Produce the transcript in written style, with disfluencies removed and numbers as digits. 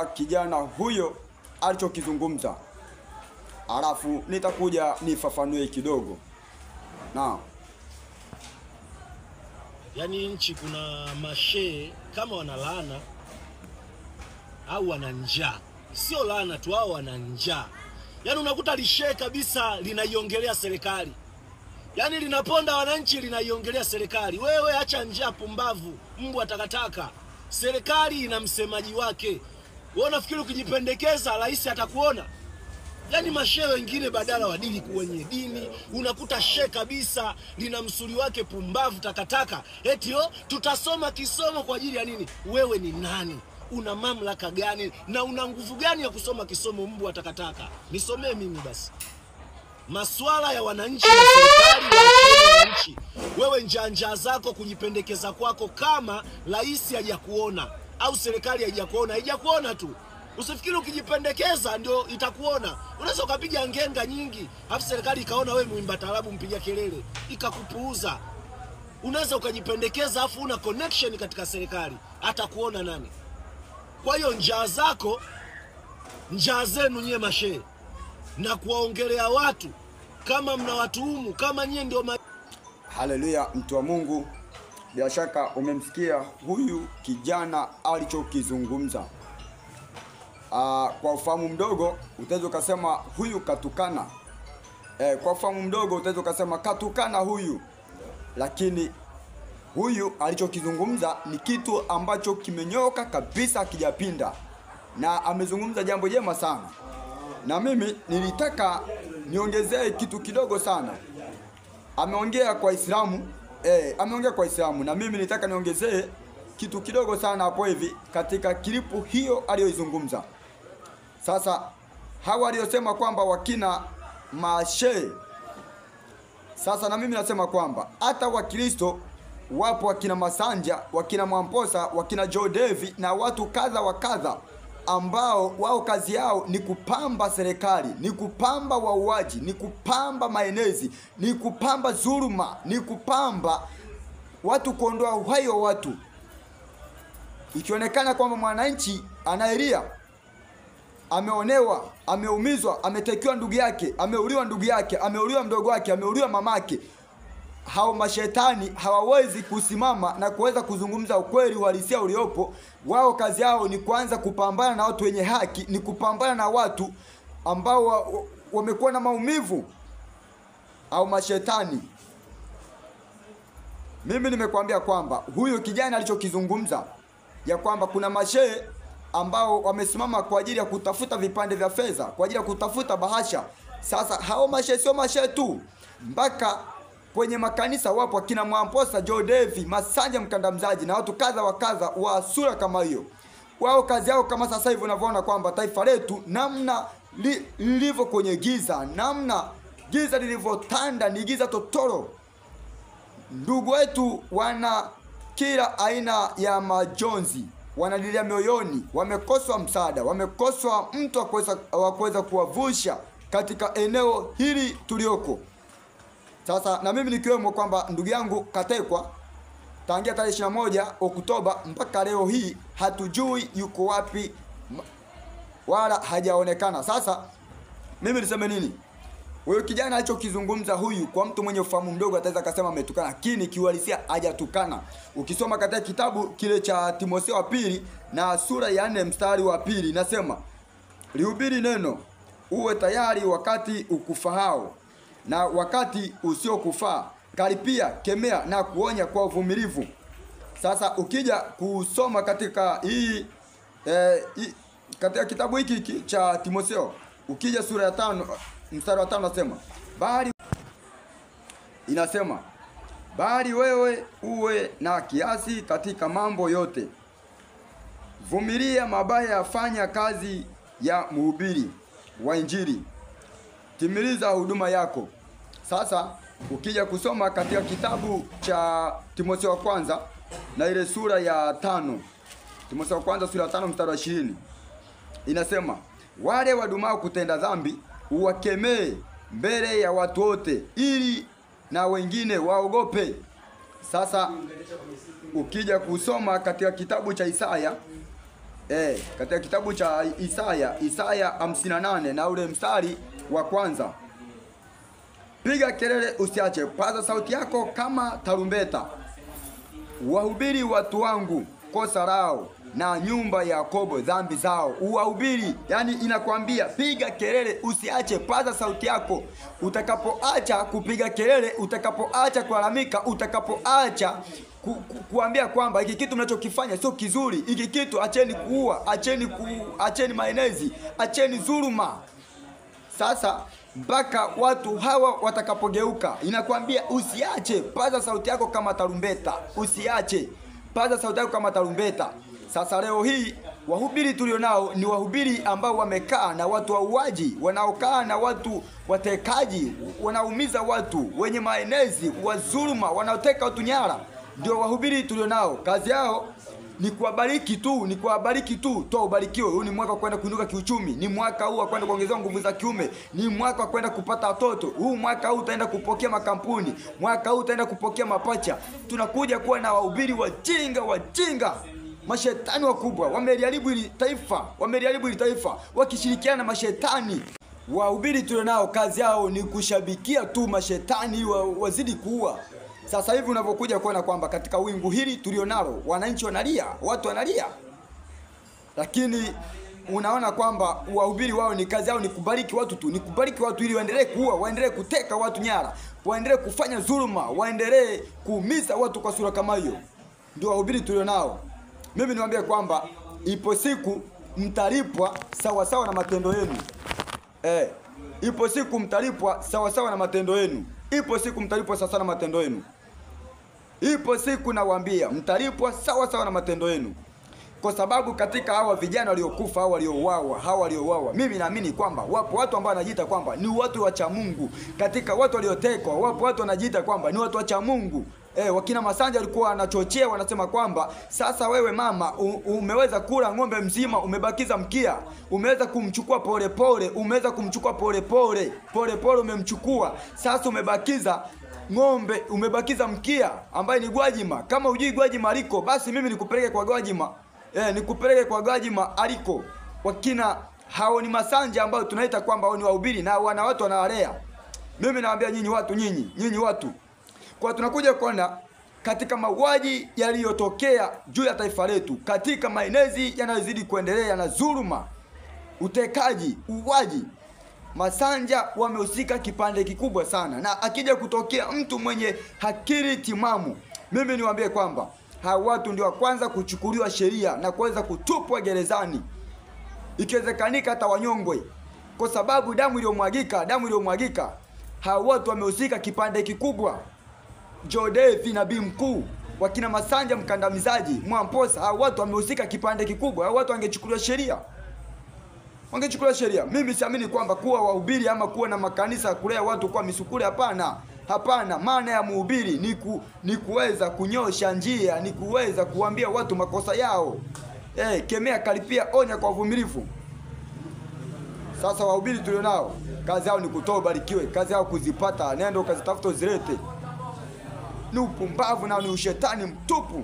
kijana huyo alichokizungumza, alafu nitakuja nifafanue kidogo. Naam. Yaani nchi kuna mashehe kama wanalaana au wana njaa. Sio laana tu, hao wana njaa. Yaani unakuta lishehe kabisa linaiongelea serikali. Yaani linaponda wananchi, linaiongelea serikali. Wewe acha njaa pumbavu, mbwa takataka. Serikali ina msemaji wake. Wewe unafikiri ukijipendekeza rais atakuona? Yaani mashehe wengine badala wadili kwenye dini, unakuta shehe kabisa lina msuli wake pumbavu takataka. Eti tutasoma kisomo kwa ajili ya nini? Wewe ni nani? Una mamlaka gani na una nguvu gani ya kusoma kisomo, mbwa takataka? Nisomee mimi basi. Masuala ya wananchi na serikali wa wananchi. Wewe njaa zako kujipendekeza kwako, kama rais hajakuona au serikali haijakuona tu. Usifikiri ukijipendekeza ndio itakuona. Unaweza ukapiga ngenga nyingi, afu serikali ikaona wewe muimba taarabu mpiga kelele, ikakupuuza. Unaweza ukajipendekeza afu una connection katika serikali, atakuona nani? Kwa hiyo njaa zako, njaa zenu nyie mashehe, na kuwaongelea watu kama mnawatuhumu kama nyie ndio Haleluya, mtu wa Mungu. Bila shaka umemsikia huyu kijana alichokizungumza. Kwa ufahamu mdogo utaweza ukasema huyu katukana. Kwa ufahamu mdogo utaweza ukasema katukana huyu. Lakini huyu alichokizungumza ni kitu ambacho kimenyoka kabisa, kijapinda, na amezungumza jambo jema sana. Na mimi nilitaka niongezee kitu kidogo sana. Ameongea kwa Islamu, ameongea kwa Islamu, na mimi nilitaka niongezee kitu kidogo sana hapo hivi katika kilipu hiyo aliyoizungumza. Sasa hawa aliyosema kwamba wakina mashehe, sasa na mimi nasema kwamba hata Wakristo wapo, wakina Masanja, wakina Mwamposa, wakina Jodevi na watu kadha wa kadha, ambao wao kazi yao ni kupamba serikali, ni kupamba wauaji, ni kupamba maenezi, ni kupamba dhuluma, ni kupamba watu, kuondoa uhai wa watu. Ikionekana kwamba mwananchi anaelia, ameonewa, ameumizwa, ametekiwa ndugu yake, ameuliwa ndugu yake, ameuliwa mdogo wake, ameuliwa mamake, hao mashetani hawawezi kusimama na kuweza kuzungumza ukweli uhalisia uliopo. Wao kazi yao ni kuanza kupambana na watu wenye haki, ni kupambana na watu ambao wamekuwa na maumivu au mashetani. Mimi nimekuambia kwamba huyu kijana alichokizungumza ya kwamba kuna mashehe ambao wamesimama kwa ajili ya kutafuta vipande vya fedha, kwa ajili ya kutafuta bahasha. Sasa hao mashehe sio mashehe tu, mpaka kwenye makanisa wapo akina Mwamposa, Jodevi, Masanja mkandamizaji na watu kadha wa kadha wa sura kama hiyo. Wao kazi yao kama sasa hivi unavyoona kwamba taifa letu namna lilivyo kwenye giza, namna giza lilivyotanda ni giza totoro. Ndugu wetu wana kila aina ya majonzi, wanalilia mioyoni, wamekoswa msaada, wamekoswa mtu wa kuweza kuwavusha katika eneo hili tulioko. Sasa na mimi nikiwemo kwamba ndugu yangu katekwa tangia tarehe 21 Oktoba mpaka leo hii hatujui yuko wapi wala hajaonekana. Sasa mimi niseme nini? Huyo kijana alichokizungumza huyu, kwa mtu mwenye ufahamu mdogo ataweza kusema ametukana, lakini kiuhalisia hajatukana. Ukisoma katika kitabu kile cha Timotheo wa pili na sura ya 4 mstari wa 2 inasema, lihubiri neno, uwe tayari wakati ukufahao na wakati usiokufaa, karipia, kemea na kuonya kwa uvumilivu. Sasa ukija kusoma katika katika kitabu hiki cha Timotheo, ukija sura ya 5 mstari wa 5 inasema, bali wewe uwe na kiasi katika mambo yote, vumilia mabaya, yafanya kazi ya mhubiri wa Injili, timiliza huduma yako. Sasa ukija kusoma katika kitabu cha Timotheo wa kwanza na ile sura ya 5, Timotheo wa kwanza sura ya 5 mstari wa 20 inasema, wale wadumao kutenda dhambi uwakemee mbele ya watu wote, ili na wengine waogope. Sasa ukija kusoma katika kitabu cha Isaya Katika kitabu cha Isaya 58 na ule mstari wa kwanza. Piga kelele usiache, paza sauti yako kama tarumbeta. Wahubiri watu wangu kosa lao, na nyumba ya Yakobo dhambi zao. Uwahubiri, yani inakwambia piga kelele usiache, paza sauti yako. Utakapoacha kupiga kelele, utakapoacha kulalamika, utakapoacha kuambia kwamba hiki kitu mnachokifanya sio kizuri, hiki kitu acheni kuua, acheni maenezi, acheni dhuluma. Sasa mpaka watu hawa watakapogeuka, inakwambia usiache, paza sauti yako kama tarumbeta. Usiache, paza sauti yako kama tarumbeta. Sasa leo hii wahubiri tulionao ni wahubiri ambao wamekaa na watu wauaji, wanaokaa na watu watekaji, wanaumiza watu, wenye maenezi, wazuluma, wanaoteka watu nyara. Ndio wahubiri tulionao. Kazi yao ni kuwabariki tu, ni kuwabariki tu. Toa ubarikiwe. Huu ni mwaka wa kwenda kuinuka kiuchumi. Ni mwaka huu wa kwenda kuongeza nguvu za kiume. Ni mwaka wa kwenda kupata watoto. Huu mwaka huu utaenda kupokea makampuni. Mwaka huu utaenda kupokea mapacha. Tunakuja kuwa na wahubiri wajinga. Mashetani wakubwa wameliharibu hili taifa, wakishirikiana na mashetani. Wahubiri tulionao kazi yao ni kushabikia tu mashetani wazidi kuua. Sasa hivi unavyokuja kuona kwamba katika wingu hili tulionalo wananchi wanalia, watu wanalia. Lakini unaona kwamba wahubiri wao ni kazi yao ni kubariki watu tu, ni kubariki watu ili waendelee kuua, waendelee kuteka watu nyara, waendelee kufanya dhuluma, waendelee kuumiza watu kwa sura kama hiyo. Ndio wahubiri tulionao. Mimi niwaambie kwamba ipo siku mtalipwa sawa sawa na matendo yenu. Ipo siku mtalipwa sawa sawa na matendo yenu. Ipo siku mtalipwa sawa sawa na matendo yenu. Ipo siku nawaambia mtalipwa sawa sawa na matendo yenu. Kwa sababu katika hawa vijana waliokufa, hawa waliouawa, mimi naamini kwamba wapo watu ambao wanajiita kwamba ni watu wa cha Mungu. Katika watu waliotekwa, wapo watu wanajiita kwamba ni watu wa cha Mungu. Wakina Masanja walikuwa wanachochea, wanasema kwamba sasa wewe mama umeweza kula ng'ombe mzima, umebakiza mkia, umeweza kumchukua polepole, umemchukua, sasa umebakiza ng'ombe, umebakiza mkia ambaye ni Gwajima. Kama hujui Gwajima aliko, basi mimi nikupeleke kwa Gwajima. Nikupeleke kwa Gwajima aliko. Wakina hao ni Masanja ambao tunaita kwamba hao ni wahubiri na wana watu wanawalea. Mimi nawaambia nyinyi watu, kwa tunakuja kuona katika mauaji yaliyotokea juu ya taifa letu, katika maenezi yanayozidi kuendelea na dhuluma, utekaji, uwaji, Masanja wamehusika kipande kikubwa sana. Na akija kutokea mtu mwenye akili timamu, mimi niwaambie kwamba hao watu ndio wa kwanza kuchukuliwa sheria na kuweza kutupwa gerezani, ikiwezekanika hata wanyongwe, kwa sababu damu iliyomwagika, hao watu wamehusika kipande kikubwa. Jodevi nabii mkuu, wakina Masanja mkandamizaji, Mwamposa, hao watu wamehusika kipande kikubwa. Hao watu wangechukuliwa sheria. Mimi siamini kwamba kuwa wahubiri ama kuwa na makanisa kulea watu kwa misukule, hapana. Maana ya mhubiri ni kuweza kunyosha njia, ni kuweza kuambia watu makosa yao. Kemea, karipia, onya kwa uvumilivu. Sasa wahubiri tulionao kazi yao ni kutoa ubarikiwe, kazi yao kuzipata, nenda ukazitafuta uzilete. Ni upumbavu na ni ushetani mtupu.